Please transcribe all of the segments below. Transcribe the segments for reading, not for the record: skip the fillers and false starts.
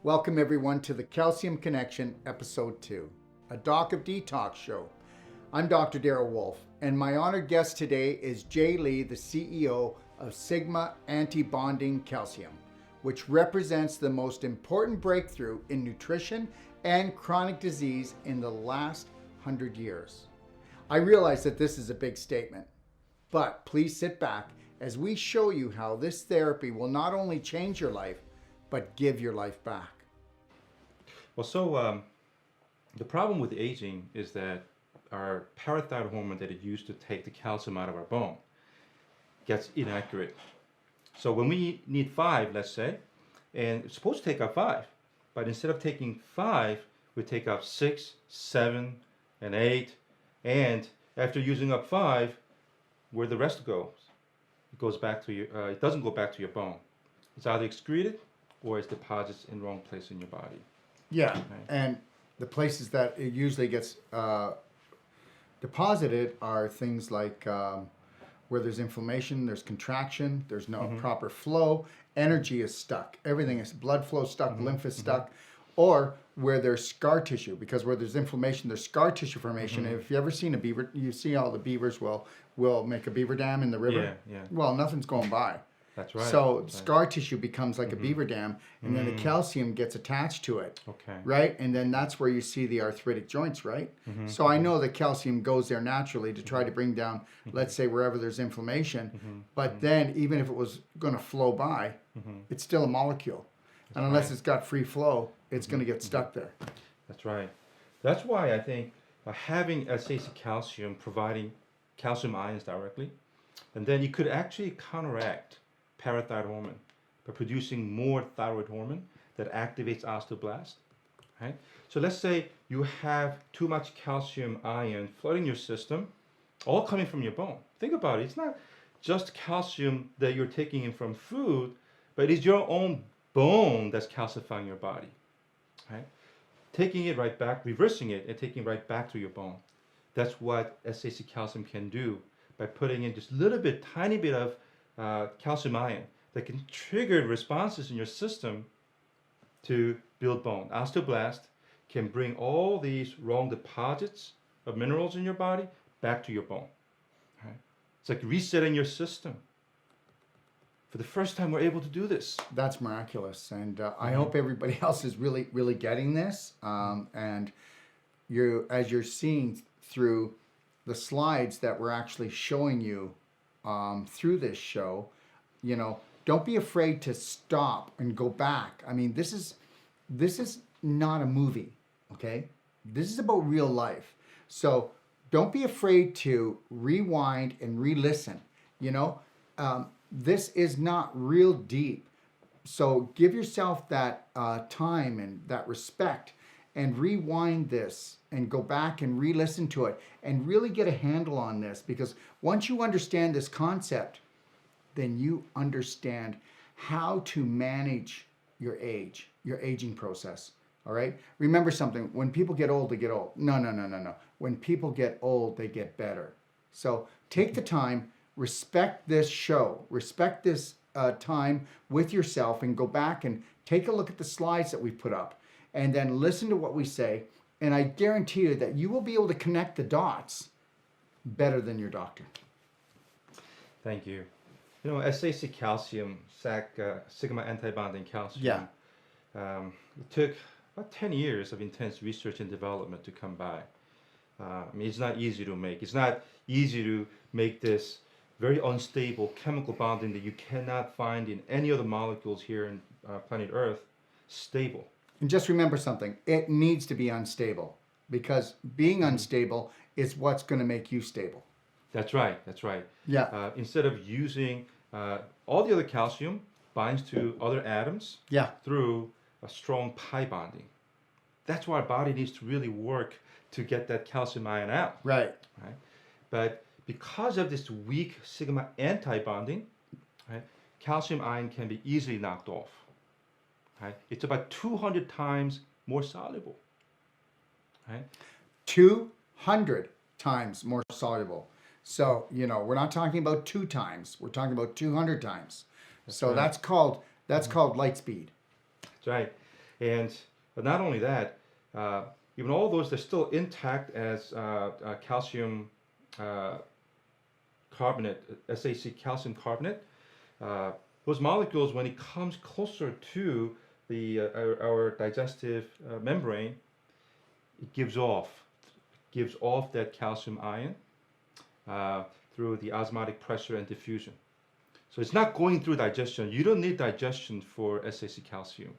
Welcome everyone to the Calcium Connection, Episode 2, a Doc of Detox show. I'm Dr. Darrell Wolfe, and my honored guest today is Jay Lee, the CEO of Sigma Anti-Bonding Calcium, which represents the most important breakthrough in nutrition and chronic disease in the last 100 years. I realize that this is a big statement, but please sit back as we show you how this therapy will not only change your life, but give your life back. Well, the problem with aging is that our parathyroid hormone that is used to take the calcium out of our bone gets inaccurate. So when we need 5, let's say, and it's supposed to take out 5, but instead of taking 5, we take out 6, 7, and 8, and after using up 5, where the rest goes? It goes back to your. It doesn't go back to your bone. It's either excreted or it's deposits in the wrong place in your body. Yeah, Okay. and the places that it usually gets deposited are things like where there's inflammation, there's contraction, there's no proper flow, energy is stuck, everything is blood flow stuck, lymph is stuck, or where there's scar tissue, because where there's inflammation, there's scar tissue formation. If you ever seen a beaver, you see all the beavers will make a beaver dam in the river. Yeah. Well, nothing's going by. That's right. So That's right. scar tissue becomes like a beaver dam, and then the calcium gets attached to it. Okay. Right? And then that's where you see the arthritic joints, right? So I know that calcium goes there naturally to try to bring down, let's say, wherever there's inflammation. But then even if it was going to flow by, it's still a molecule. And unless it's got free flow, it's going to get stuck there. That's right. That's why I think having SAC calcium providing calcium ions directly, and then you could actually counteract parathyroid hormone by producing more thyroid hormone that activates osteoblast. Right? So let's say you have too much calcium ion flooding your system, all coming from your bone. Think about it. It's not just calcium that you're taking in from food, but it's your own bone that's calcifying your body. Right? Taking it right back, reversing it, and taking it right back to your bone. That's what SAC calcium can do by putting in just a little bit, tiny bit of calcium ion that can trigger responses in your system to build bone. Osteoblast can bring all these wrong deposits of minerals in your body back to your bone. Right? It's like resetting your system. For the first time, we're able to do this. That's miraculous. And I hope everybody else is really, really getting this. And as you're seeing through the slides that we're actually showing you through this show, don't be afraid to stop and go back. I mean, this is not a movie, okay? This is about real life. So don't be afraid to rewind and re-listen. This is not real deep. So give yourself that time and that respect and rewind this and go back and re-listen to it and really get a handle on this, because once you understand this concept, then you understand how to manage your aging process. All right? Remember something, when people get old, they get old. No. When people get old, they get better. So take the time, respect this show, respect this time with yourself, and go back and take a look at the slides that we put up, and then listen to what we say. And I guarantee you that you will be able to connect the dots better than your doctor. Thank you. SAC calcium, Sigma Anti-Bonding Calcium. Yeah. It took about 10 years of intense research and development to come by. It's not easy to make. It's not easy to make this very unstable chemical bonding that you cannot find in any other molecules here in planet Earth stable. And just remember something, it needs to be unstable, because being unstable is what's going to make you stable. That's right. Yeah. Instead of using all the other calcium binds to other atoms through a strong pi bonding. That's why our body needs to really work to get that calcium ion out. Right. But because of this weak sigma anti-bonding, calcium ion can be easily knocked off. It's about 200 times more soluble. 200 times more soluble. So, we're not talking about 2 times. We're talking about 200 times. That's right. That's called light speed. That's right. And not only that, even all those they're still intact as calcium carbonate, SAC calcium carbonate. Those molecules, when it comes closer to our digestive membrane, it gives off that calcium ion through the osmotic pressure and diffusion. So it's not going through digestion. You don't need digestion for SAC calcium.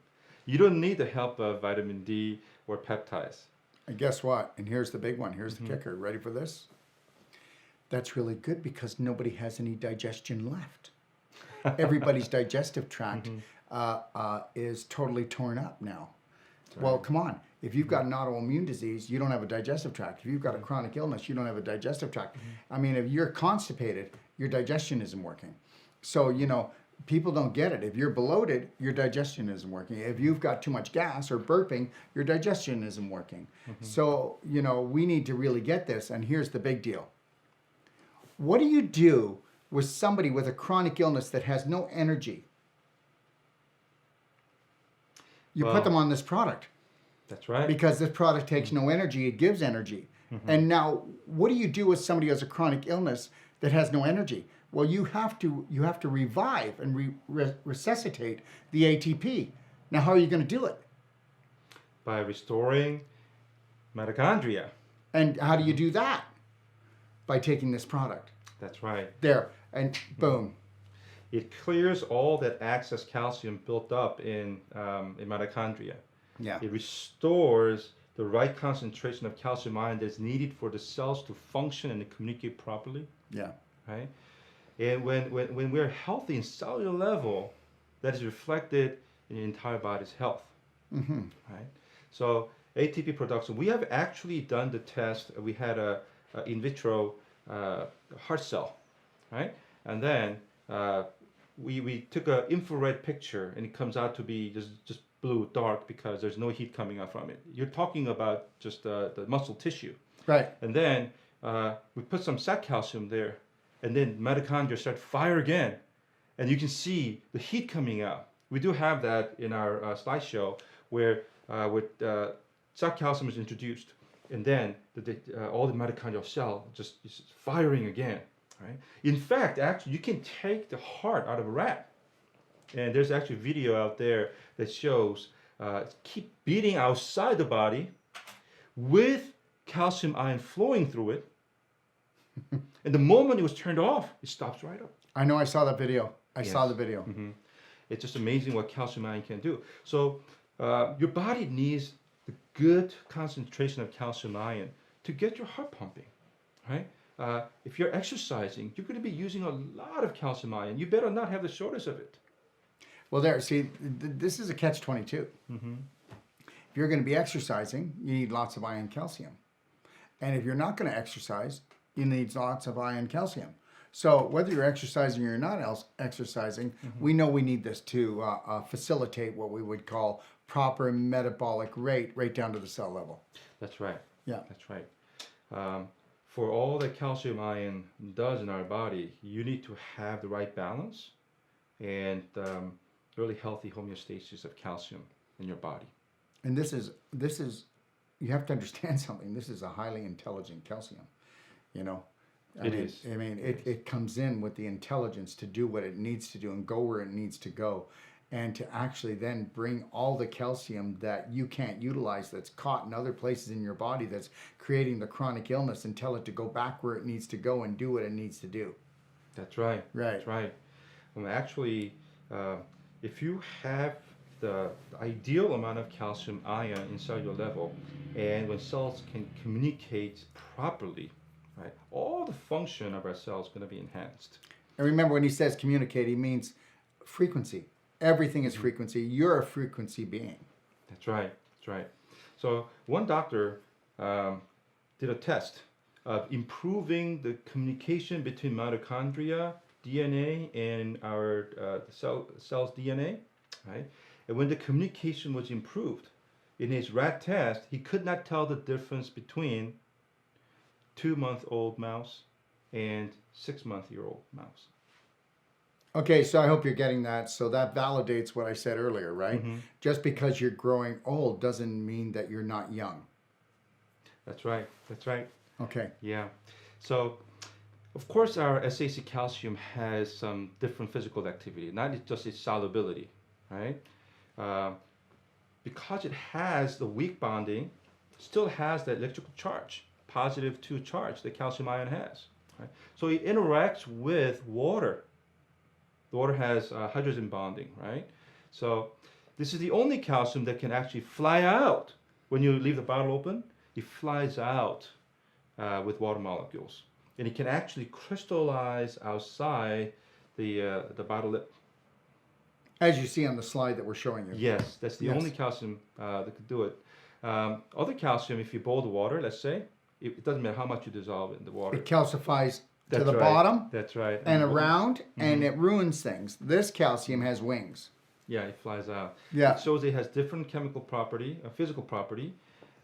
You don't need the help of vitamin D or peptides. And guess what? And here's the big one. Here's the kicker. Ready for this? That's really good because nobody has any digestion left. Everybody's digestive tract is totally torn up now. Well, come on. If you've got an autoimmune disease, you don't have a digestive tract. If you've got a chronic illness, you don't have a digestive tract. I mean, if you're constipated, your digestion isn't working. So, you know, people don't get it. If you're bloated, your digestion isn't working. If you've got too much gas or burping, your digestion isn't working. So, you know, we need to really get this. And here's the big deal. What do you do with somebody with a chronic illness that has no energy? You put them on this product. That's right. Because this product takes no energy, it gives energy. And now, what do you do with somebody who has a chronic illness that has no energy? Well, you have to revive and resuscitate the ATP. Now, how are you going to do it? By restoring mitochondria. And how do you do that? By taking this product. That's right. There, and boom. It clears all that excess calcium built up in mitochondria. Yeah. It restores the right concentration of calcium ion that's needed for the cells to function and to communicate properly. Yeah. Right? And when we're healthy in cellular level, that is reflected in the entire body's health. Right? So ATP production, we have actually done the test. We had a in vitro heart cell, right? And then we took an infrared picture, and it comes out to be just blue, dark, because there's no heat coming out from it. You're talking about just the muscle tissue. Right. And then we put some sac calcium there, and then mitochondria start fire again, and you can see the heat coming out. We do have that in our slideshow where sac calcium is introduced, and then all the mitochondrial cell just is firing again. Right? In fact, actually, you can take the heart out of a rat, and there's actually a video out there that shows keep beating outside the body with calcium ion flowing through it. And the moment it was turned off, it stops right up. I know, I saw that video. I saw the video. It's just amazing what calcium ion can do. So your body needs the good concentration of calcium ion to get your heart pumping, right? If you're exercising, you're going to be using a lot of calcium ion. You better not have the shortage of it. Well, there, see, this is a catch-22. If you're going to be exercising, you need lots of iron calcium. And if you're not going to exercise, you need lots of iron calcium. So whether you're exercising or not exercising, we know we need this to facilitate what we would call proper metabolic rate right down to the cell level. That's right. Yeah. That's right. For all that calcium ion does in our body, you need to have the right balance and really healthy homeostasis of calcium in your body. And this is you have to understand something. This is a highly intelligent calcium, you know. I mean, it comes in with the intelligence to do what it needs to do and go where it needs to go, and to actually then bring all the calcium that you can't utilize, that's caught in other places in your body, that's creating the chronic illness, and tell it to go back where it needs to go and do what it needs to do. That's right. Right. That's right. Actually, if you have the ideal amount of calcium ion in cellular level, and when cells can communicate properly, right, all the function of our cells is going to be enhanced. And remember, when he says communicate, he means frequency. Everything is frequency. You're a frequency being. That's right. That's right. So one doctor did a test of improving the communication between mitochondria DNA and our cell's DNA, right? And when the communication was improved, in his rat test, he could not tell the difference between 2-month-old mouse and 6-month-old mouse. Okay, so I hope you're getting that. So that validates what I said earlier, right? Hmm. Just because you're growing old doesn't mean that you're not young. That's right. That's right. Okay. Yeah. So, of course, our SAC calcium has some different physical activity, not just its solubility, right? Uh, because it has the weak bonding, still has that electrical charge, positive 2 charge that calcium ion has. Right? So it interacts with water. The water has hydrogen bonding, right? So this is the only calcium that can actually fly out when you leave the bottle open. It flies out with water molecules, and it can actually crystallize outside the bottle lip. As you see on the slide that we're showing you. Yes, that's the Yes. only calcium that could do it. Other calcium, if you boil the water, let's say, it doesn't matter how much you dissolve it in the water. It calcifies to That's the right. bottom That's right. and the wa- around, and it ruins things. This calcium has wings. Yeah, it flies out. Yeah. It shows it has different chemical property, physical property,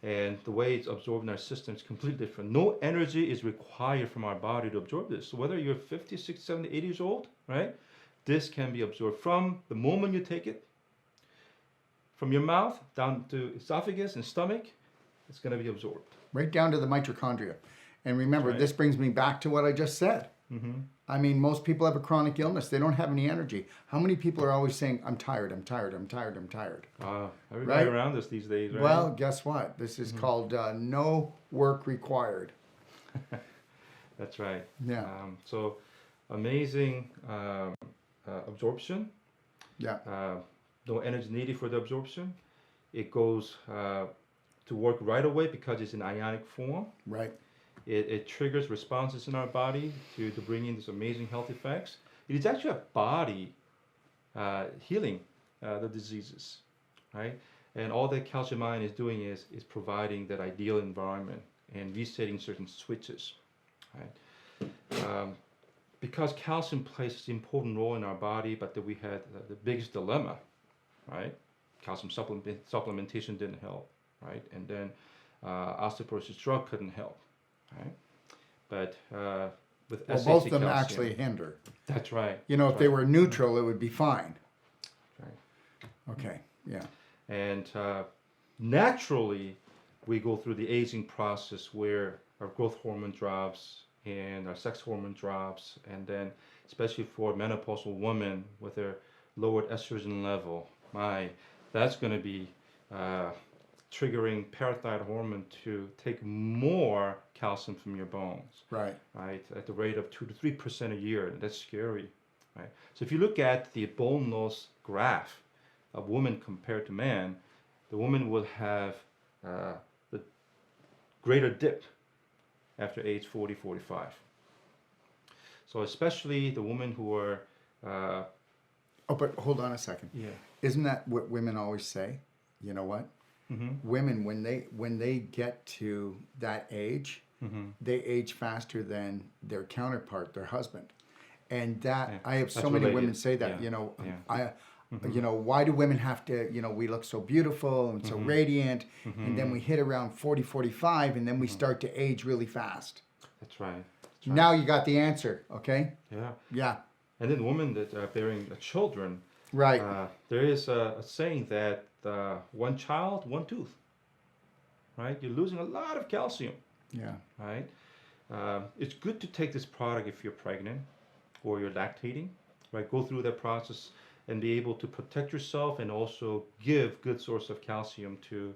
and the way it's absorbed in our system is completely different. No energy is required from our body to absorb this. So whether you're 50, 60, 70, 80 years old, right, this can be absorbed from the moment you take it, from your mouth down to esophagus and stomach, it's going to be absorbed. Right down to the mitochondria. And remember, Right. this brings me back to what I just said. Mm-hmm. I mean, most people have a chronic illness. They don't have any energy. How many people are always saying, I'm tired, I'm tired, I'm tired, I'm tired? Everybody Right? around us these days, right? Well, guess what? This is called no work required. That's right. Yeah. So amazing absorption. Yeah. No energy needed for the absorption. It goes to work right away because it's in ionic form. Right. It triggers responses in our body to bring in these amazing health effects. It is actually a body healing the diseases, right? And all that calcium ion is doing is providing that ideal environment and resetting certain switches, right? Because calcium plays an important role in our body, but that we had the biggest dilemma, right? Calcium supplementation didn't help, right? And then osteoporosis drug couldn't help, right? But with Well, SAC both of them calcium, actually hinder. that's right. You know, if that's they right. were neutral, it would be fine. Right. Okay. Yeah. And naturally, we go through the aging process where our growth hormone drops and our sex hormone drops, and then especially for menopausal women with their lowered estrogen level, that's going to be triggering parathyroid hormone to take more calcium from your bones, Right. right, at the rate of 2 to 3% a year. That's scary, right? So if you look at the bone loss graph of women compared to man, the woman will have the greater dip after age 40, 45. So especially the women who are Oh, but hold on a second. yeah. Isn't that what women always say? You know what? Mm-hmm. Women, when they get to that age, Mm-hmm. they age faster than their counterpart, their husband. And that Yeah, I have so that's many related. women say that. Yeah, You know, yeah. you know, why do women have to? You know, we look so beautiful and so radiant, and then we hit around 40, 45, and then we start to age really fast. That's right. That's right. Now you got the answer. Okay. Yeah. Yeah. And then women that are bearing children, Right. there is a saying that one child, one tooth, right? You're losing a lot of calcium, Yeah. right? It's good to take this product if you're pregnant or you're lactating, right? Go through that process and be able to protect yourself and also give good source of calcium to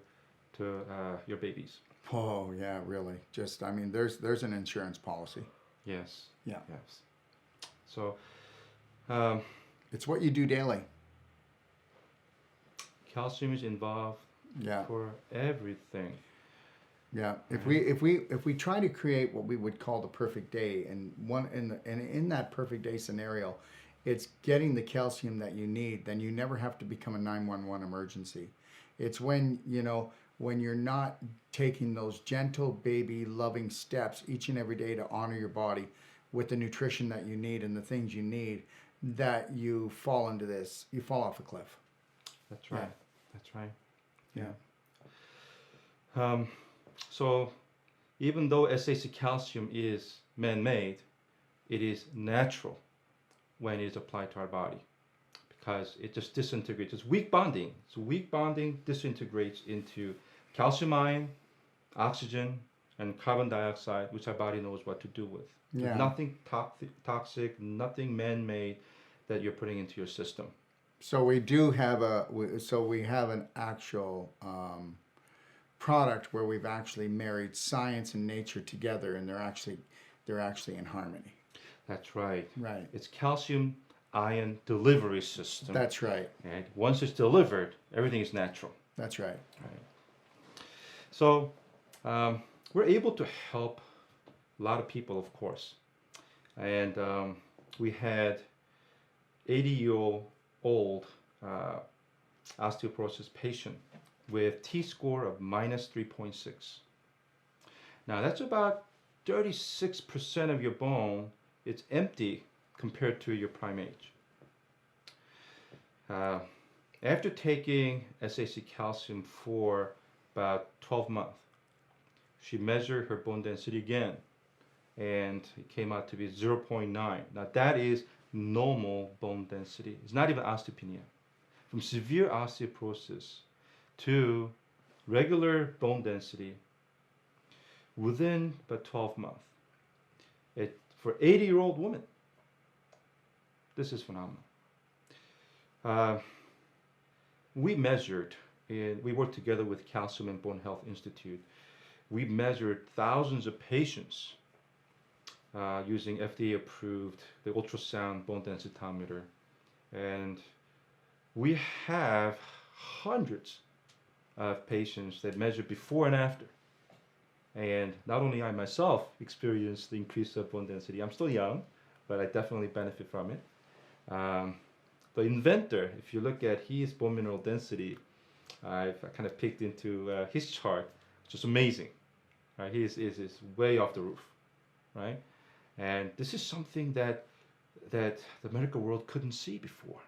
your babies. Oh yeah, really. Just I mean, there's an insurance policy. Yes. Yeah. Yes. So It's what you do daily. calcium is involved Yeah. for everything. Yeah. If we try to create what we would call the perfect day, and in that perfect day scenario, it's getting the calcium that you need, then you never have to become a 911 emergency. It's when, you know, when you're not taking those gentle baby loving steps each and every day to honor your body with the nutrition that you need and the things you need, that you fall into this, you fall off a cliff. That's right. Yeah. That's right. Yeah. So even though SAC calcium is man-made, it is natural. when it is applied to our body because it just disintegrates. It's weak bonding. So weak bonding disintegrates into calcium ion, oxygen, and carbon dioxide, which our body knows what to do with. Yeah. Nothing toxic, nothing man-made that you're putting into your system. So we do have we have an actual product where we've actually married science and nature together, and they're actually in harmony. That's right. Right. It's calcium ion delivery system. That's right. And once it's delivered, everything is natural. That's right. Right. So we're able to help a lot of people, of course. And we had 80-year-old osteoporosis patient with T-score of minus 3.6. Now that's about 36% of your bone. It's empty compared to your prime age. After taking SAC calcium for about 12 months, she measured her bone density again, and it came out to be 0.9. Now that is normal bone density. It's not even osteopenia. From severe osteoporosis to regular bone density within about 12 months. For 80-year-old woman, this is phenomenal. We measured, and we worked together with Calcium and Bone Health Institute. We measured thousands of patients using FDA-approved the ultrasound bone densitometer, and we have hundreds of patients that measure before and after. And not only I myself experienced the increase of bone density, I'm still young, but I definitely benefit from it. The inventor, if you look at his bone mineral density, I've kind of peeked into his chart, which is amazing. Right? He is way off the roof, right? And this is something that the medical world couldn't see before.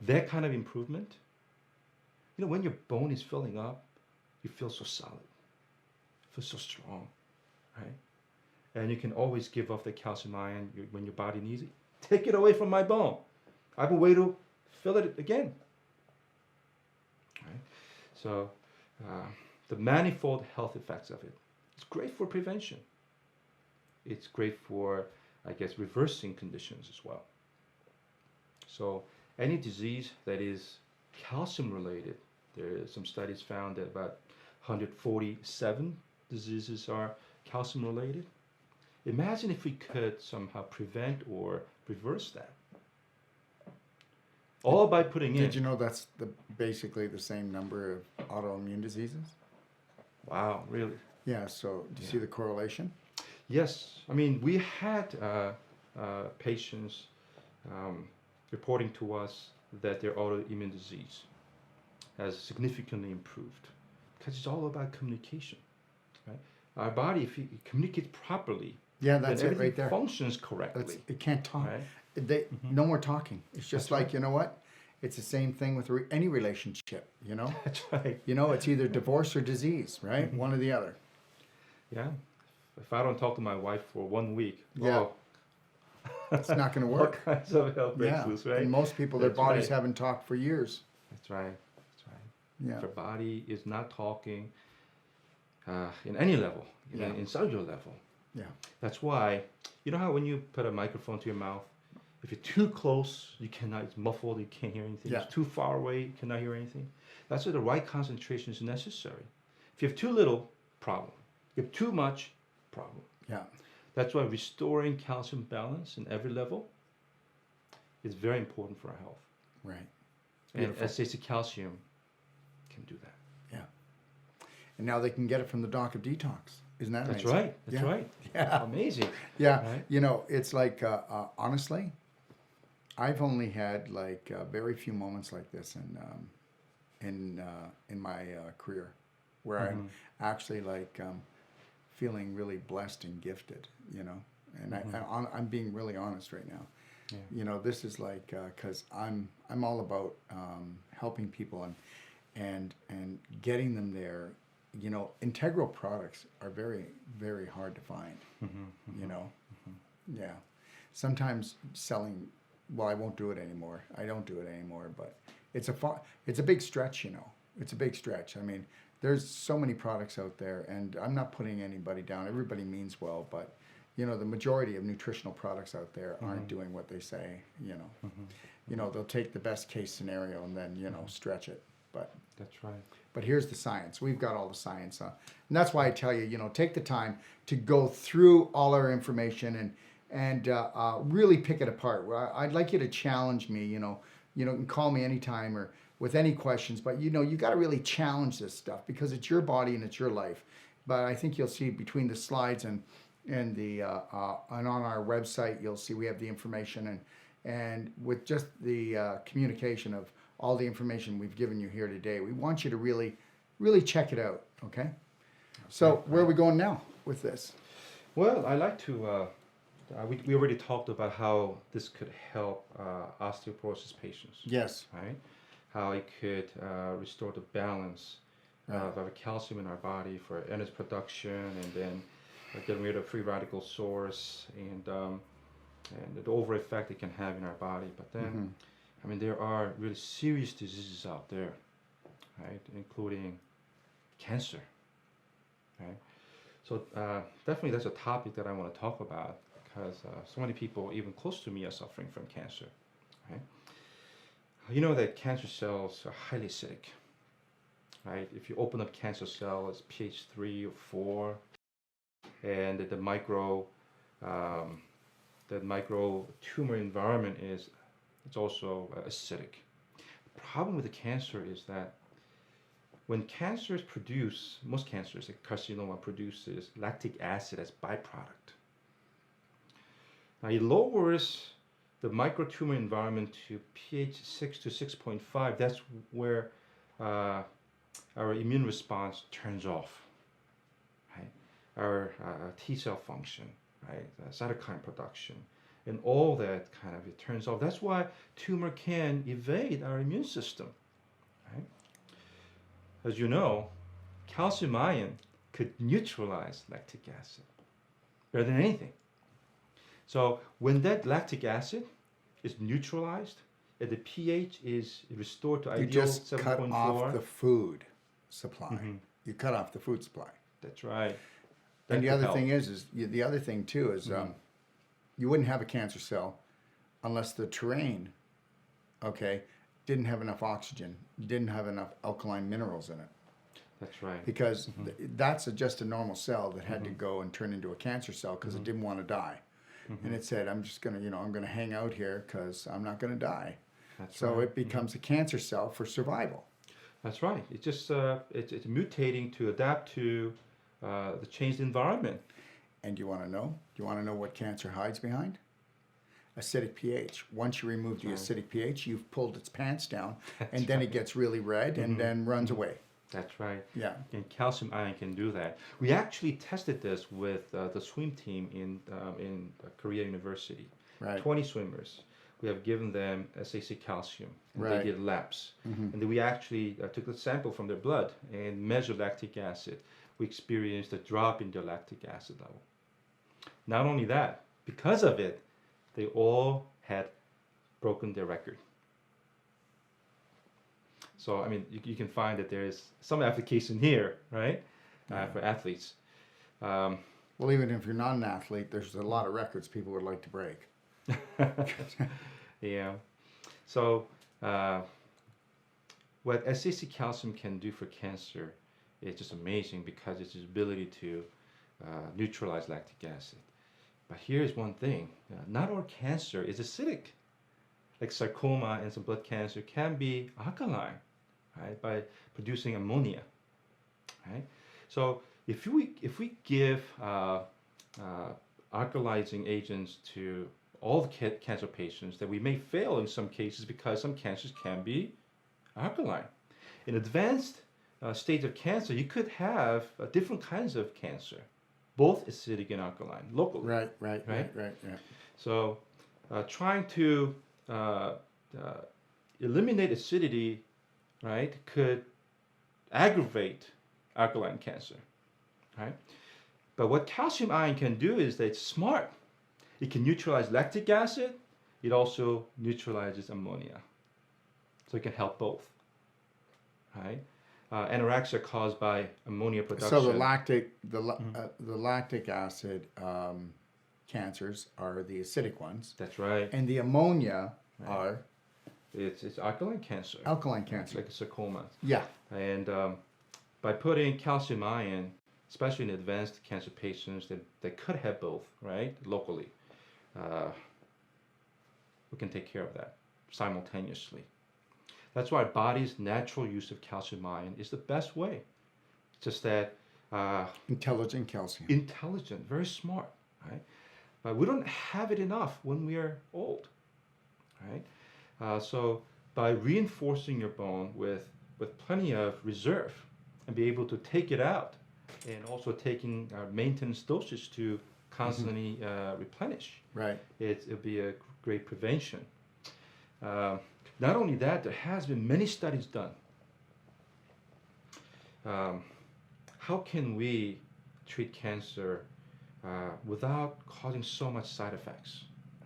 That kind of improvement. You know, when your bone is filling up, you feel so solid. Feel so strong, right? And you can always give off the calcium ion when your body needs it. Take it away from my bone. I have a way to fill it again. Right? So the manifold health effects of it. It's great for prevention. It's great for, I guess, reversing conditions as well. So any disease that is calcium related, there are some studies found that about 147 diseases are calcium related. Imagine if we could somehow prevent or reverse that. All by putting in. Did you know that's basically the same number of autoimmune diseases? Wow, really? Yeah, so do you see the correlation? Yes. I mean, we had patients reporting to us that their autoimmune disease has significantly improved because it's all about communication. Right? Our body, if it communicates properly, yeah, that's then it right there. Functions correctly. It can't talk. Right? No more talking. It's just That's like, right. you know what? It's the same thing with any relationship, you know? That's right. You know, it's either divorce or disease, right? One or the other. Yeah. If I don't talk to my wife for 1 week, Yeah. It's not going to work. all kinds of health breaks Yeah. loose, right? And most people, their That's bodies right. haven't talked for years. That's right. That's right. Yeah. If our body is not talking in any level, in cellular level. Yeah. That's why, you know how when you put a microphone to your mouth, if you're too close, you cannot, it's muffled, you can't hear anything. Yeah. It's too far away, you cannot hear anything. That's why the right concentration is necessary. If you have too little, problem. If you have too much, problem. Yeah. That's why restoring calcium balance in every level is very important for our health. Right. And Beautiful. SAC calcium can do that. Yeah. And now they can get it from the doc of Detox. Isn't that That's amazing? right. That's Yeah. right. Yeah. Amazing. Yeah. Right? You know, it's like, honestly, I've only had like very few moments like this in my career where I'm actually like feeling really blessed and gifted, you know, and I'm being really honest right now. Yeah. You know, this is like, cause I'm all about helping people and getting them there. You know, integral products are very, very hard to find, you know? Yeah. sometimes selling, well, I won't do it anymore. I don't do it anymore, but it's a big stretch, you know. It's a big stretch. I mean, there's so many products out there, and I'm not putting anybody down. Everybody means well, but you know, the majority of nutritional products out there aren't doing what they say, you know. You know, they'll take the best case scenario and then, you know, stretch it. But That's right. but here's the science. We've got all the science. And that's why I tell you, you know, take the time to go through all our information and really pick it apart. I'd like you to challenge me, you know, you can call me anytime or with any questions, but you know, you got to really challenge this stuff because it's your body and it's your life. But I think you'll see between the slides and the and on our website, you'll see we have the information and with just the communication of all the information we've given you here today, we want you to really, really check it out. Okay. So where are we going now with this? Well, I like to. We already talked about how this could help osteoporosis patients. Yes. Right. How it could restore the balance of our calcium in our body for energy production, and then getting rid of free radical source and the over effect it can have in our body. But then, I mean, there are really serious diseases out there, right, including cancer, right? So definitely that's a topic that I want to talk about because so many people, even close to me, are suffering from cancer, right? You know that cancer cells are highly acidic, right? If you open up cancer cell, it's pH 3 or 4, and the micro tumor environment it's also acidic. The problem with the cancer is that when cancers produce, most cancers, like carcinoma, produces lactic acid as byproduct. Now it lowers the microtumor environment to pH 6 to 6.5. That's where our immune response turns off. Right? Our T cell function, right? Cytokine production, and all that kind of it turns off. That's why tumor can evade our immune system. Right? As you know, calcium ion could neutralize lactic acid better than anything. So when that lactic acid is neutralized and the pH is restored to You ideal just 7.4. cut off the food supply. You cut off the food supply. That's right. And the other thing is the other thing too is you wouldn't have a cancer cell unless the terrain, okay, didn't have enough oxygen, didn't have enough alkaline minerals in it. That's right. Because that's just a normal cell that had to go and turn into a cancer cell because it didn't want to die. And it said, I'm just going to, I'm going to hang out here because I'm not going to die. That's so right. it becomes a cancer cell for survival. That's right. It's just, it's mutating to adapt to the changed environment. And you want to know? Do you want to know what cancer hides behind? Acidic pH. Once you remove the acidic pH, you've pulled its pants down, and then it gets really red and then runs away. That's right. Yeah. And calcium ion can do that. We actually tested this with the swim team in Korea University. Right. 20 swimmers. We have given them SAC calcium. And Right. They did labs. And then we actually took a sample from their blood and measured lactic acid. We experienced a drop in their lactic acid level. Not only that, because of it, they all had broken their record. So, I mean, you can find that there is some application here, right, for athletes. Well, even if you're not an athlete, there's a lot of records people would like to break. Yeah. So, what SAC calcium can do for cancer is just amazing because it's its ability to neutralize lactic acid. But here's one thing. Not all cancer is acidic. Like sarcoma and some blood cancer can be alkaline, right, by producing ammonia, right? So if we give alkalizing agents to all the cancer patients, that we may fail in some cases because some cancers can be alkaline. In advanced stage of cancer, you could have different kinds of cancer, both acidic and alkaline, locally. Right. Yeah. So trying to eliminate acidity, right, could aggravate alkaline cancer, right? But what calcium ion can do is that it's smart. It can neutralize lactic acid. It also neutralizes ammonia. So it can help both, right? Anorexia caused by ammonia production. So the lactic acid cancers are the acidic ones, That's right. and the ammonia are It's alkaline cancer. alkaline It's cancer. like a sarcoma. Yeah. And by putting calcium ion, especially in advanced cancer patients that could have both, right, locally, we can take care of that simultaneously. That's why our body's natural use of calcium ion is the best way. It's just that Intelligent calcium. intelligent, very smart, right? But we don't have it enough when we are old, right? So by reinforcing your bone with plenty of reserve and be able to take it out, and also taking our maintenance dosage to constantly replenish, Right. it'll be a great prevention. Not only that, there has been many studies done. How can we treat cancer without causing so much side effects?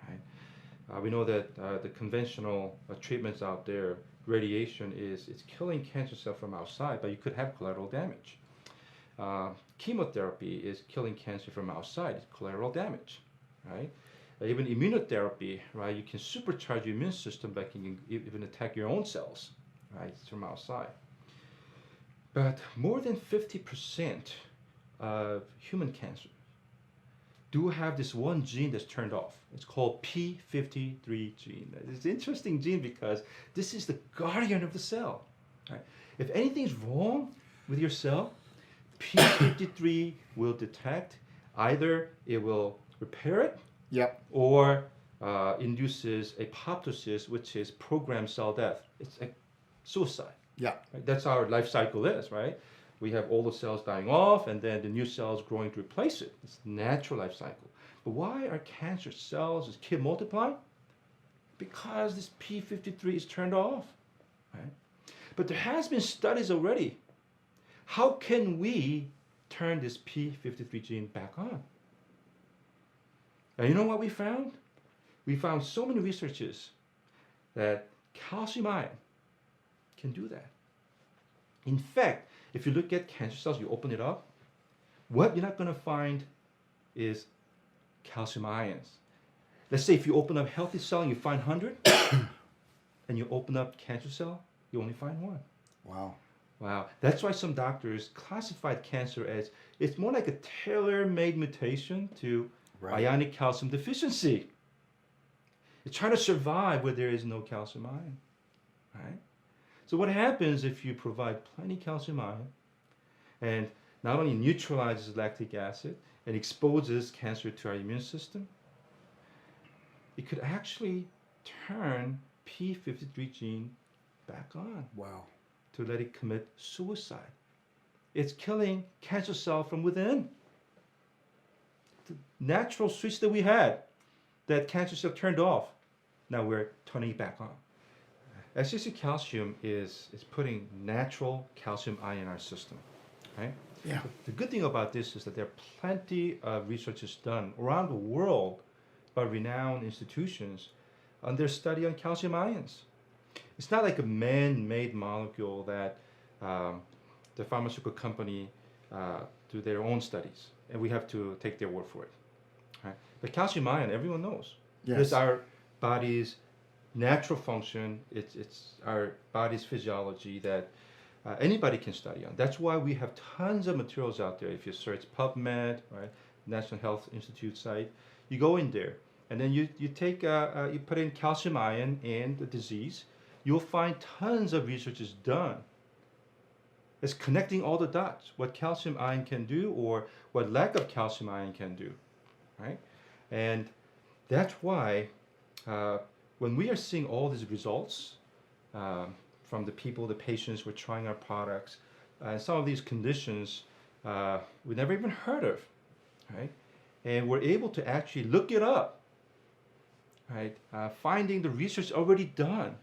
Right? We know that the conventional treatments out there, radiation it's killing cancer cells from outside, but you could have collateral damage. Chemotherapy is killing cancer from outside, it's collateral damage, right? Even immunotherapy, right? You can supercharge your immune system by can even attack your own cells, right? It's from outside. But more than 50% of human cancer do have this one gene that's turned off. It's called P53 gene. It's an interesting gene because this is the guardian of the cell. Right? If anything's wrong with your cell, P53 will detect. Either it will repair it, Yep. or induces apoptosis, which is programmed cell death. It's like suicide. Yeah. Right? That's how our life cycle is, right? We have all the cells dying off, and then the new cells growing to replace it. It's natural life cycle. But why are cancer cells just keep multiplying? Because this P53 is turned off, right? But there has been studies already. How can we turn this P53 gene back on? And you know what we found? We found so many researches that calcium ion can do that. In fact, if you look at cancer cells, you open it up, what you're not going to find is calcium ions. Let's say if you open up healthy cell and you find 100, and you open up cancer cell, you only find 1. Wow. Wow. That's why some doctors classified cancer as it's more like a tailor-made mutation to ionic calcium deficiency. It's trying to survive where there is no calcium ion, right? So what happens if you provide plenty calcium ion and not only neutralizes lactic acid and exposes cancer to our immune system, it could actually turn P53 gene back on. Wow. To let it commit suicide. It's killing cancer cell from within. The natural switch that we had, that cancer cell turned off, now we're turning it back on. Excessive calcium is putting natural calcium ion in our system, right? Yeah. The good thing about this is that there are plenty of researches done around the world by renowned institutions on their study on calcium ions. It's not like a man-made molecule that the pharmaceutical company do their own studies, and we have to take their word for it. Right? But calcium ion, everyone knows. Yes. It's our body's natural function. It's our body's physiology that anybody can study on. That's why we have tons of materials out there. If you search PubMed, right, National Health Institute site, you go in there, and then you take you put in calcium ion and the disease. You'll find tons of research is done. It's connecting all the dots, what calcium ion can do or what lack of calcium ion can do, right? And that's why when we are seeing all these results from the people, the patients who are trying our products, some of these conditions we never even heard of, right? And we're able to actually look it up, right? Finding the research already done.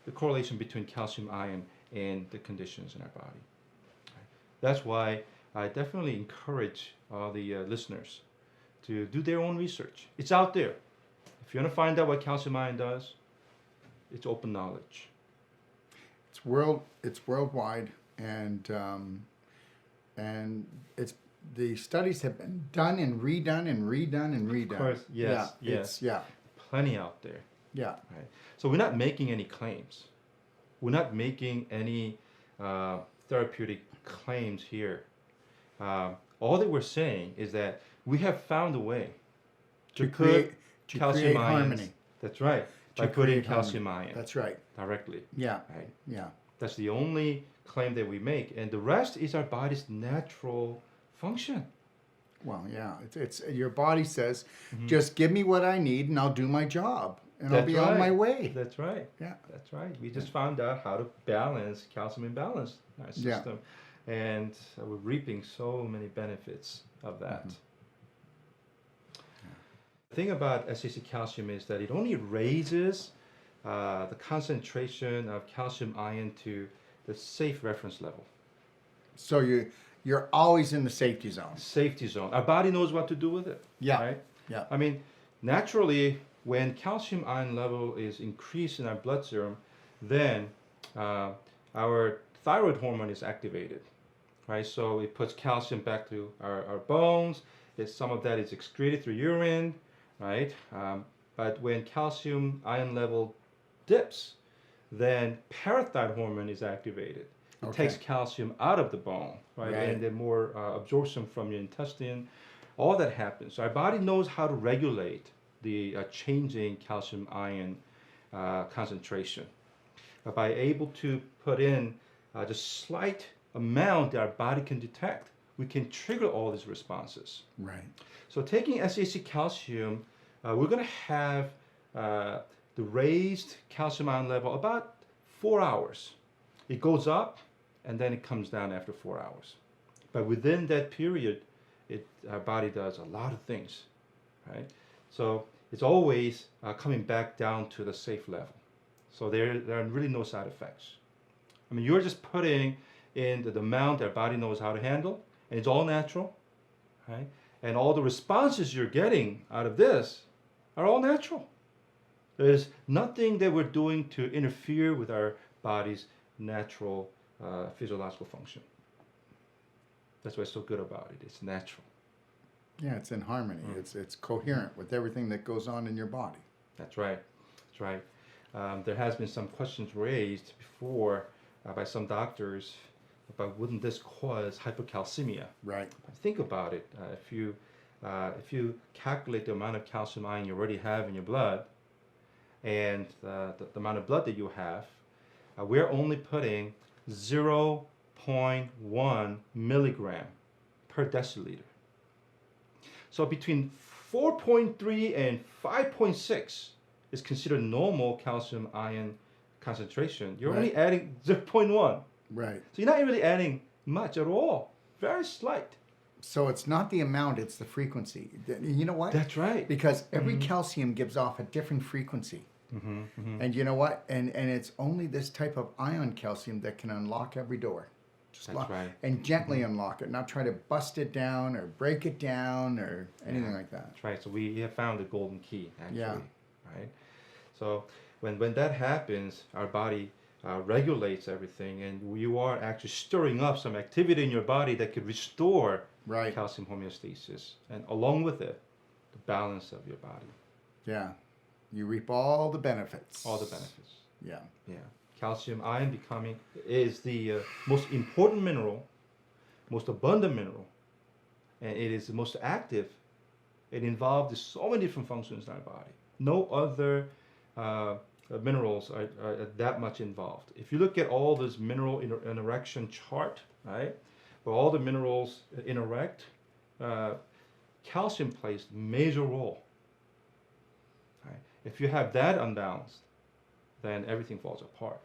The correlation between calcium ion and the conditions in our body. That's why I definitely encourage all the listeners to do their own research. It's out there. If you want to find out what calcium ion does, it's open knowledge. It's worldwide, and it's the studies have been done and redone and redone and redone. Of course, yes, yeah, yes. yeah, Plenty out there. yeah. Right. So we're not making any claims. We're not making any therapeutic claims here. All that we're saying is that we have found a way to put calcium ions. Harmony. That's right. By putting calcium ion. That's right. Directly. Yeah. Right. Yeah. That's the only claim that we make, and the rest is our body's natural function. Well, yeah. It's your body says, Mm-hmm. just give me what I need, and I'll do my job, and I'll That's be on my right. way. That's right. Yeah. That's right. We just found out how to balance calcium imbalance in our Yeah. system, and we're reaping so many benefits of that. Mhm. The thing about SAC calcium is that it only raises the concentration of calcium ion to the safe reference level. So you're always in the safety zone. Safety zone. Our body knows what to do with it. Yeah. Right? Yeah. I mean, naturally, when calcium ion level is increased in our blood serum, then our thyroid hormone is activated. Right? So it puts calcium back to our bones. Some of that is excreted through urine. Right? But when calcium ion level dips, then parathyroid hormone is activated. It Okay. takes calcium out of the bone, right? Right. And then more absorption from your intestine. All that happens. So our body knows how to regulate the changing calcium ion concentration. By able to put in just slight amount that our body can detect, we can trigger all these responses. Right. So taking SAC calcium, we're going to have the raised calcium ion level about 4 hours. It goes up and then it comes down after 4 hours. But within that period, our body does a lot of things, right? So it's always coming back down to the safe level. So there are really no side effects. I mean, you're just putting in the amount our body knows how to handle, and it's all natural, right? And all the responses you're getting out of this are all natural. There's nothing that we're doing to interfere with our body's natural physiological function. That's what's so good about it. It's natural. Yeah, it's in harmony. It's coherent with everything that goes on in your body. That's right. That's right. There has been some questions raised before by some doctors about wouldn't this cause hypocalcemia? Right. Think about it. If you calculate the amount of calcium ion you already have in your blood, and the amount of blood that you have, we're only putting 0.1 milligram per deciliter. So between 4.3 and 5.6 is considered normal calcium ion concentration. You're only adding 0.1. Right. So you're not really adding much at all. Very slight. So it's not the amount, it's the frequency. You know what? That's right. Because every calcium gives off a different frequency. And you know what? And it's only this type of ion calcium that can unlock every door. Just That's right. And gently unlock it, not try to bust it down or break it down or anything like that. That's right. So we have found the golden key, actually. Yeah. Right? So when that happens, our body regulates everything, and you are actually stirring up some activity in your body that could restore Right. calcium homeostasis, and along with it, the balance of your body. Yeah. You reap all the benefits. All the benefits. Yeah. Yeah. Calcium ion is the most important mineral, most abundant mineral, and it is the most active. It involved in so many different functions in our body. No other minerals are that much involved. If you look at all this mineral interaction chart, right, where all the minerals interact, calcium plays a major role. Right? If you have that unbalanced, then everything falls apart.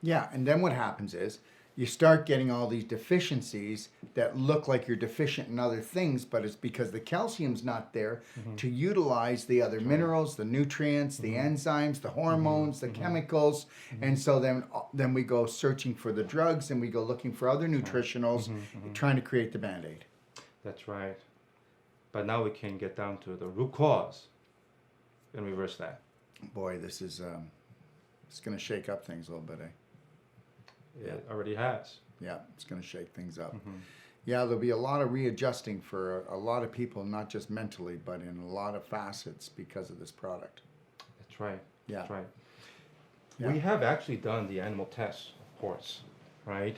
Yeah, and then what happens is you start getting all these deficiencies that look like you're deficient in other things, but it's because the calcium's not there to utilize the other minerals, the nutrients, the enzymes, the hormones, the chemicals, and so then we go searching for the drugs and we go looking for other nutritionals, trying to create the Band-Aid. That's right. but now we can get down to the root cause and reverse that. Boy, this is it's going to shake up things a little bit, eh? It already has. Yeah, it's going to shake things up. Mm-hmm. Yeah, there'll be a lot of readjusting for a lot of people, not just mentally, but in a lot of facets because of this product. That's right. Yeah. That's right. Yeah. We have actually done the animal tests, of course, right?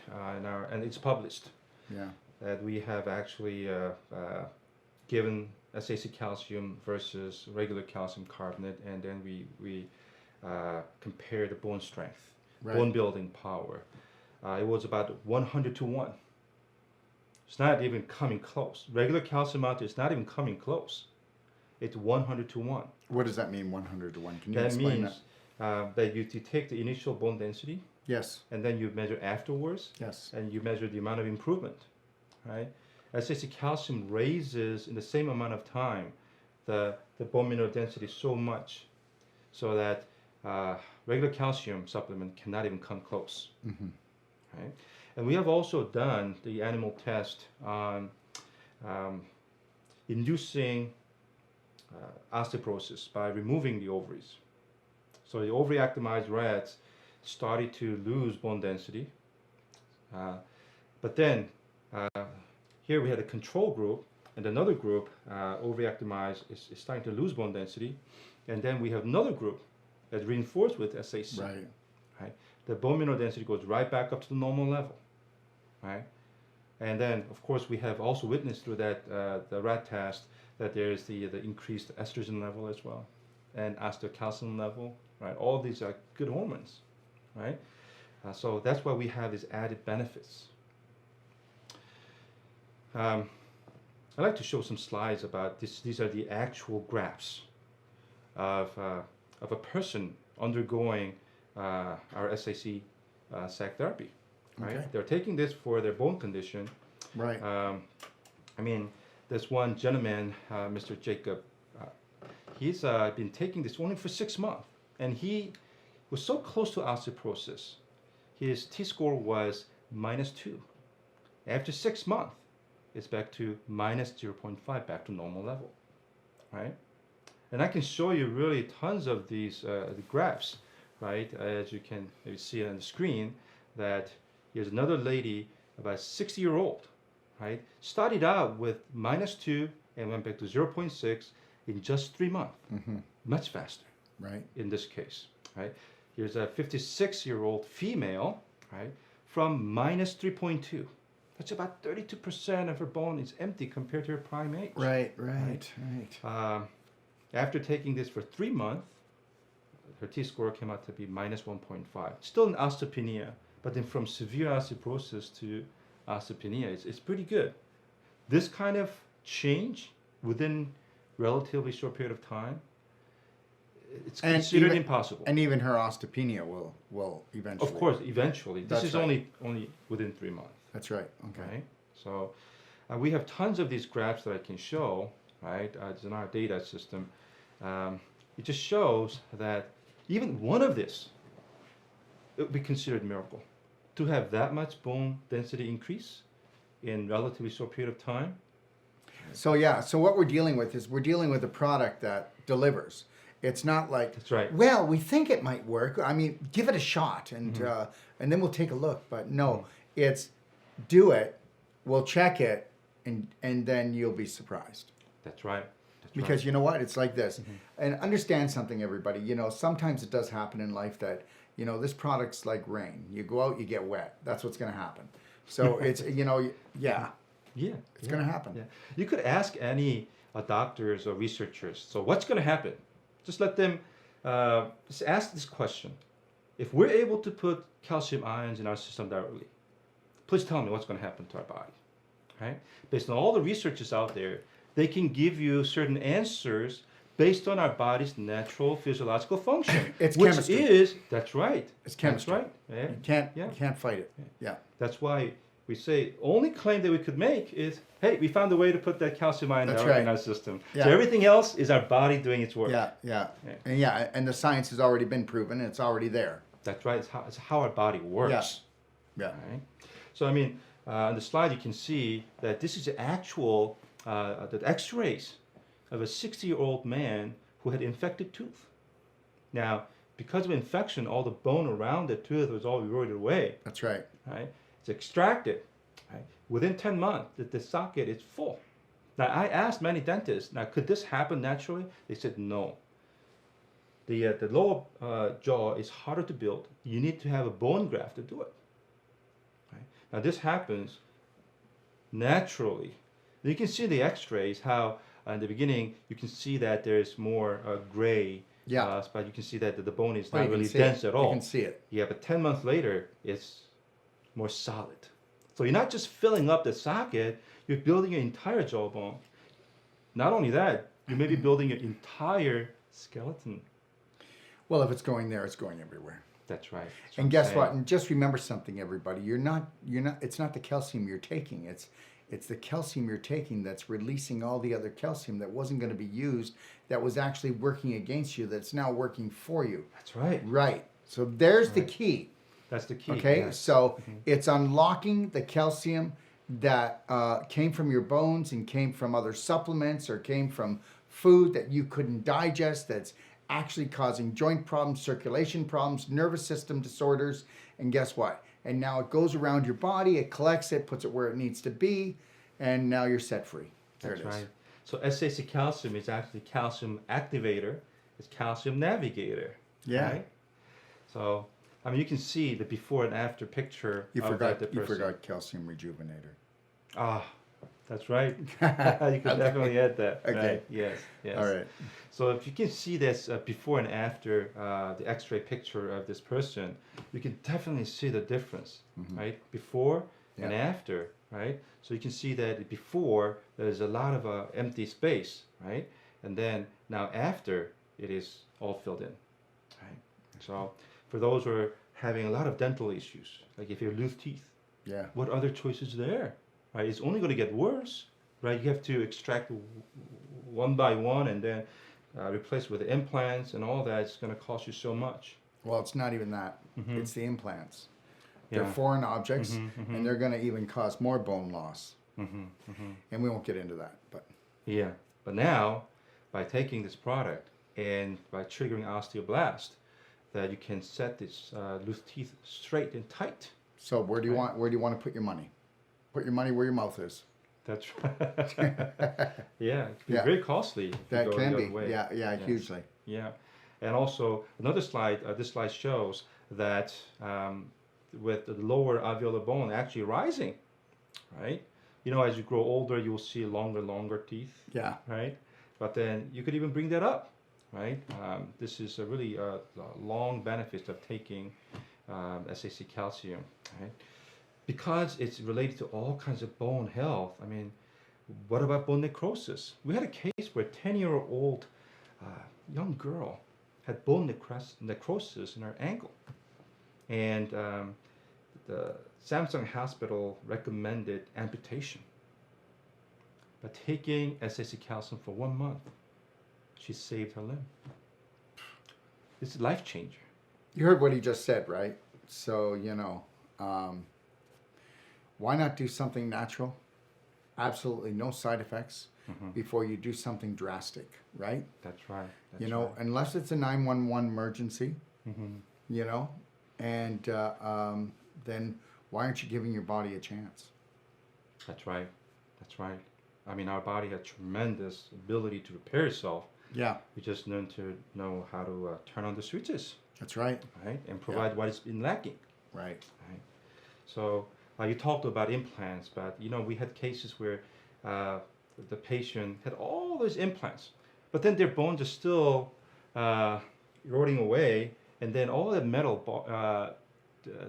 And it's published Yeah. that we have actually given SAC calcium versus regular calcium carbonate, and then we compare the bone strength, Right. bone building power. It was about 100 to 1. It's not even coming close. Regular calcium out is not even coming close. It's 100 to 1. What does that mean, 100 to 1? Can you That explain means that you take the initial bone density, that? Yes. and then you measure afterwards, Yes. and you measure the amount of improvement, right? SAC calcium raises in the same amount of time the bone mineral density so much so that regular calcium supplement cannot even come close, Mm-hmm. right? And we have also done the animal test on inducing osteoporosis by removing the ovaries. So the ovary-optimized rats started to lose bone density, but then here we had a control group, and another group, ovary-optimized, is starting to lose bone density, and then we have another group that's reinforced with SAC. Right. Right? The bone mineral density goes right back up to the normal level, right? And then, of course, we have also witnessed through that the rat test that there is the increased estrogen level as well, and osteocalcium level, right? All these are good hormones, right? So that's why we have these added benefits. I'd like to show some slides about this. These are the actual graphs of a person undergoing our SAC SAC therapy, right? Okay. They're taking this for their bone condition. Right. I mean, there's one gentleman, Mr. Jacob, he's been taking this only for 6 months, and he was so close to osteoporosis. His T-score was -2. After 6 months, it's back to -0.5, back to normal level, right? And I can show you really tons of these the graphs, right? As you can maybe see on the screen, that here's another lady, about 60-year-old, right? Started out with -2 and went back to 0.6 in just 3 months. Mm-hmm. Much faster Right. in this case, right? Here's a 56-year-old female, right? From -3.2. That's about 32% of her bone is empty compared to her prime age. Right. Right. Right. After taking this for 3 months, her T-score came out to be -1.5. Still in osteopenia, but then from severe osteoporosis to osteopenia, it's pretty good. This kind of change within relatively short period of time, it's And considered even- impossible. And even her osteopenia will eventually. Of course, eventually. This That's is right. only within 3 months. That's right. Okay. Right? So we have tons of these graphs that I can show, right? It's in our data system. It just shows that even one of this, it would be considered a miracle. To have that much bone density increase in relatively short period of time. So yeah. So what we're dealing with is we're dealing with a product that delivers. It's not like, That's right. well, we think it might work. I mean, give it a shot, and then we'll take a look. But no, it's do it. We'll check it, and then you'll be surprised. That's right. That's Because right. you know what? It's like this. And understand something, everybody. You know, sometimes it does happen in life that, you know, this product's like rain. You go out, you get wet. That's what's going to happen. So it's, you know, yeah, Yeah. it's going to happen. Yeah. You could ask any doctors or researchers, so what's going to happen? Just let them just ask this question. If we're able to put calcium ions in our system directly, please tell me what's going to happen to our body, right? Based on all the researchers out there, they can give you certain answers based on our body's natural physiological function. It's which chemistry. That's right. It's chemistry. That's right. Yeah. You can't fight it. Yeah. That's why we say only claim that we could make is, hey, we found a way to put that calcium ion That's directly right. in our system. Yeah. So everything else is our body doing its work. Yeah. And the science has already been proven, and it's already there. That's right. It's how our body works. Yeah. Right? So I mean, on the slide you can see that this is the actual the X-rays of a 60-year-old man who had infected tooth. Now, because of infection, all the bone around the tooth was all eroded away. That's right. Right? It's extracted. Right? Within 10 months, the socket is full. Now, I asked many dentists, now, could this happen naturally? They said no. The lower jaw is harder to build. You need to have a bone graft to do it. Right? Now, this happens naturally. You can see the X-rays how in the beginning you can see that there's more gray. Yeah. But you can see that the bone is Well, not you can really see it. dense at all. You can see it. Yeah, but 10 months later, it's more solid. So you're not just filling up the socket, you're building your entire jawbone. Not only that, you may be building your entire skeleton. Well, if it's going there, it's going everywhere. That's right. That's And I'm guess saying. what? And just remember something, everybody. It's not the calcium you're taking. It's the calcium you're taking that's releasing all the other calcium that wasn't going to be used, that was actually working against you, that's now working for you. That's right. Right. So there's the Right. key. That's the key. Okay. yes. So it's unlocking the calcium that came from your bones and came from other supplements or came from food that you couldn't digest, that's actually causing joint problems, circulation problems, nervous system disorders. And guess what? And now it goes around your body, it collects it, puts it where it needs to be, and now you're set free. There That's it is. right. So SAC calcium is actually calcium activator. It's calcium navigator. Yeah. Right? So, I mean, you can see the before and after picture You of forgot. that You person. forgot calcium rejuvenator. Ah, that's right. You could definitely add that. Okay. Right? Yes. Yes. All right. So if you can see this before and after the X-ray picture of this person, you can definitely see the difference, right? Before and Yeah. after, right? So you can see that before there's a lot of empty space, right? And then now after it is all filled in, right? So for those who are having a lot of dental issues, like if you lose teeth, Yeah. what other choices there, right? It's only going to get worse, right? You have to extract one by one and then replace with implants and all that. It's going to cost you so much. Well, it's not even that. Mhm. It's the implants. They're Yeah. foreign objects, Mhm. and they're going to even cause more bone loss. Hmm. Hmm. And we won't get into that. But Yeah, but now by taking this product and by triggering osteoblast, that you can set this loose teeth straight and tight. so where do you Right. want to put your money? Put your money where your mouth is. That's right. Yeah, it can be Yeah. very costly. If you That go can the be. other way. Yeah. Yes. Hugely. Yeah, and also another slide. This slide shows that with the lower alveolar bone actually rising, right? You know, as you grow older, you will see longer teeth, Yeah. right? But then you could even bring that up, right? This is a really long benefits of taking SAC calcium, right? Because it's related to all kinds of bone health. I mean, what about bone necrosis? We had a case where a 10-year-old young girl had bone necrosis in her ankle. And the Samsung hospital recommended amputation. But taking SAC calcium for 1 month, she saved her limb. It's a life changer. You heard what he just said, right? So, why not do something natural? Absolutely no side effects before you do something drastic, right? That's right. That's You know, right. unless it's a 911 emergency, Mhm. and then why aren't you giving your body a chance? That's right. That's right. I mean, our body has tremendous ability to repair itself. Yeah, We just need to know how to turn on the switches, that's right. right? And provide what has been lacking, Right. right? So you talked about implants, but we had cases where the patient had all those implants, but then their bones are still eroding away, and then all the metal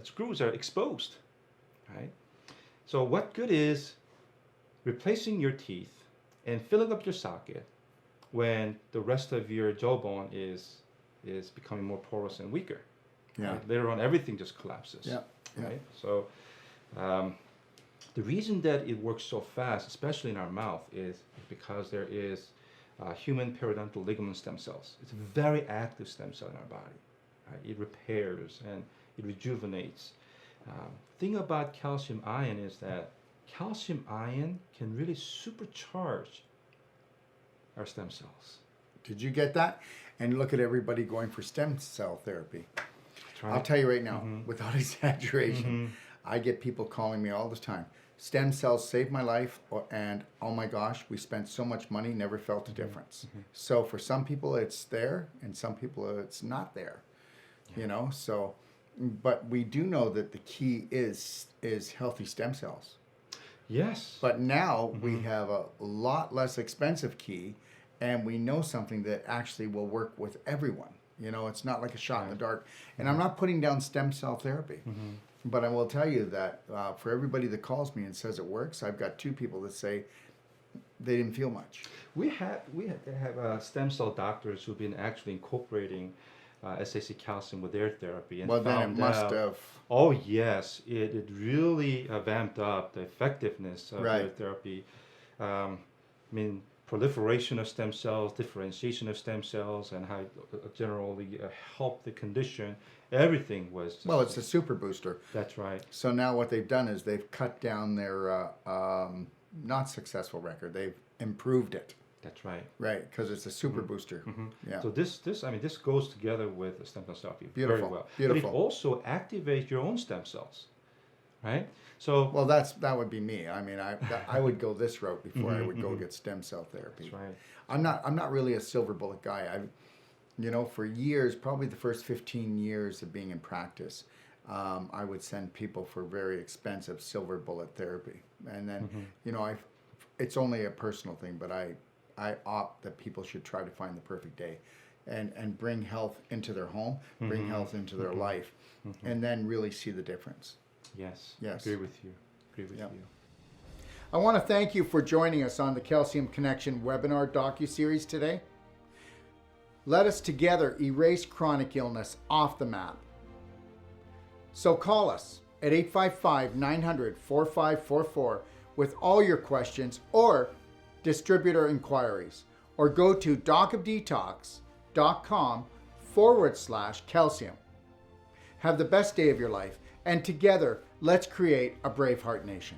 screws are exposed, right? So what good is replacing your teeth and filling up your socket when the rest of your jawbone is becoming more porous and weaker? Yeah. Right? Later on, everything just collapses. Yeah. Yeah. Right. So the reason that it works so fast, especially in our mouth, is because there is human periodontal ligament stem cells. It's a very active stem cell in our body. Right? It repairs and it rejuvenates. Thing about calcium ion is that calcium ion can really supercharge our stem cells. Did you get that? And look at everybody going for stem cell therapy. That's right. I'll tell you right now, without exaggeration, I get people calling me all the time. Stem cells saved my life, and oh my gosh, we spent so much money, never felt a difference. So for some people it's there, and some people it's not there. You know, so, but we do know that the key is healthy stem cells. Yes. But now we have a lot less expensive key, and we know something that actually will work with everyone. You know, it's not like a shot in the dark. And I'm not putting down stem cell therapy. But I will tell you that for everybody that calls me and says it works, I've got 2 people that say they didn't feel much. We have stem cell doctors who've been actually incorporating SAC calcium with their therapy. And Well, then it found must out, have. Oh, yes. It really vamped up the effectiveness of their therapy. I mean, proliferation of stem cells, differentiation of stem cells, and how it generally help the condition. Everything was... Well, it's a super booster. That's right. So now what they've done is they've cut down their not successful record. They've improved it. That's right. Right, because it's a super booster. Yeah. So this goes together with the stem cell therapy Beautiful. very well. Beautiful. But it also activates your own stem cells, right? So Well, that would be me. I mean, I would go this route before I would go get stem cell therapy. that's right. I'm not really a silver bullet guy. You know, for years, probably the first 15 years of being in practice, I would send people for very expensive silver bullet therapy, and then you know, it's only a personal thing, but I opt that people should try to find the perfect day, and bring health into their home, bring health into their life, and then really see the difference. Yes. Yes. Agree with you. You. I want to thank you for joining us on the Calcium Connection webinar docuseries today. Let us together erase chronic illness off the map. So call us at 855-900-4544 with all your questions or distributor inquiries, or go to docofdetox.com/calcium. Have the best day of your life, and together, let's create a Braveheart Nation.